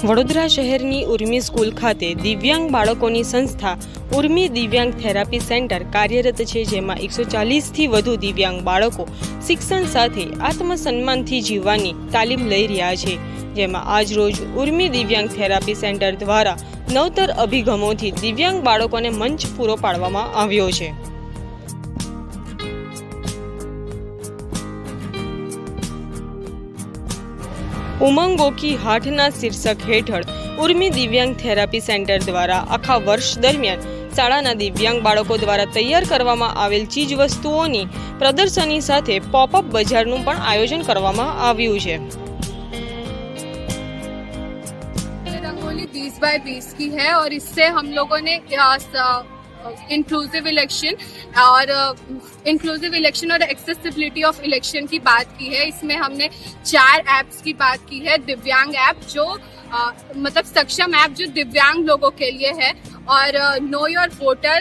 વડોદરા શહેરની ઉર્મી સ્કૂલ ખાતે દિવ્યાંગ બાળકોની સંસ્થા ઉર્મી દિવ્યાંગ થેરાપી સેન્ટર કાર્યરત છે, જેમાં 140થી વધુ દિવ્યાંગ બાળકો શિક્ષણ સાથે આત્મસન્માનથી જીવવાની તાલીમ લઈ રહ્યા છે. જેમાં આજરોજ ઉર્મી દિવ્યાંગ થેરાપી સેન્ટર દ્વારા નવતર અભિગમોથી દિવ્યાંગ બાળકોને મંચ પૂરો પાડવામાં આવ્યો છે. ઉમંગો કી હાથના શીર્ષક હેઠળ ઉર્મી દિવ્યાંગ થેરાપી સેન્ટર દ્વારા આખા વર્ષ દરમિયાન શાળાના દિવ્યાંગ બાળકો દ્વારા તૈયાર કરવામાં આવેલ ચીજ વસ્તુઓની પ્રદર્શની સાથે પોપઅપ બજારનું પણ આયોજન કરવામાં આવ્યું છે. रंगोली 20 बाय 20 की है और इससे हम लोगों ने इंक्लूसिव इलेक्शन और एक्सेसिबिलिटी ऑफ इलेक्शन की बात की है. इसमें हमने 4 ऐप्स की बात की है. दिव्यांग ऐप जो मतलब सक्षम ऐप जो दिव्यांग लोगों के लिए है, और नो योर वोटर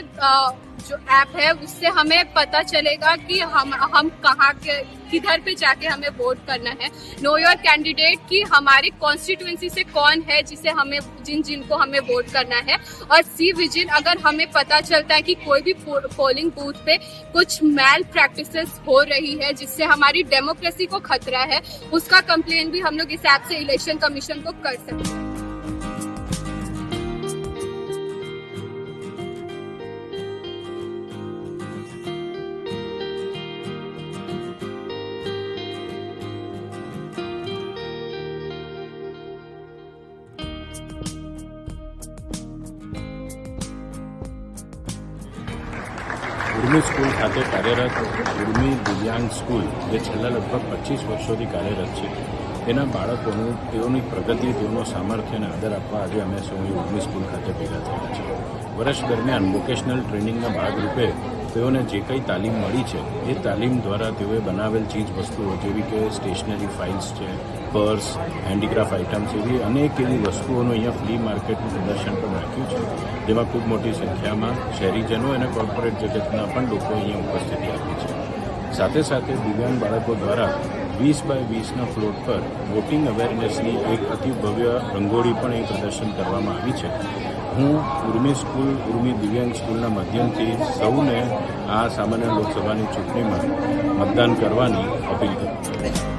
जो ऐप है उससे हमें पता चलेगा कि हम कहाँ के किधर पे जाके हमें वोट करना है. नो योर कैंडिडेट की हमारे कॉन्स्टिट्यूएंसी से कौन है जिसे हमें जिनको हमें वोट करना है. और सी विजिल अगर हमें पता चलता है कि कोई भी पोलिंग बूथ पे कुछ मैल प्रैक्टिसेस हो रही है जिससे हमारी डेमोक्रेसी को खतरा है, उसका कंप्लेन भी हम लोग इस ऐप से इलेक्शन कमीशन को कर सकते हैं. ઉર્મી સ્કૂલ ખાતે કાર્યરત ઉર્મી દિવ્યાંગ સ્કૂલ જે છેલ્લા લગભગ 25 વર્ષોથી કાર્યરત છે, તેના બાળકોનું તેઓની પ્રગતિ, તેઓનો સામર્થ્ય અને આદર આપવા આજે અમે સૌ ઉર્મી સ્કૂલ ખાતે ભેગા થયા છીએ. વર્ષ દરમિયાન વોકેશનલ ટ્રેનિંગના ભાગરૂપે તેઓને જે કંઈ તાલીમ મળી છે એ તાલીમ દ્વારા તેઓએ બનાવેલ ચીજ વસ્તુઓ જેવી કે સ્ટેશનરી ફાઇલ્સ છે, પર્સ, હેન્ડીક્રાફ્ટ આઇટમ્સ, એવી અનેક એવી વસ્તુઓનું અહીંયા ફ્રી માર્કેટનું પ્રદર્શન પણ રાખ્યું છે, જેમાં ખૂબ મોટી સંખ્યામાં શહેરીજનો અને કોર્પોરેટ જગતના પણ લોકો અહીંયા ઉપસ્થિતિ આપી છે. સાથે સાથે દિવ્યાંગ બાળકો દ્વારા 20 બાય 20ના ફ્લોટ પર વોટિંગ અવેરનેસની એક અતિ ભવ્ય રંગોળી પણ અહીં પ્રદર્શન કરવામાં આવી છે. હું ઉર્મી દિવ્યાંગ સ્કૂલના માધ્યમથી સૌને આ સામાન્ય લોકસભાની ચૂંટણીમાં મતદાન કરવાની અપીલ કરું છું.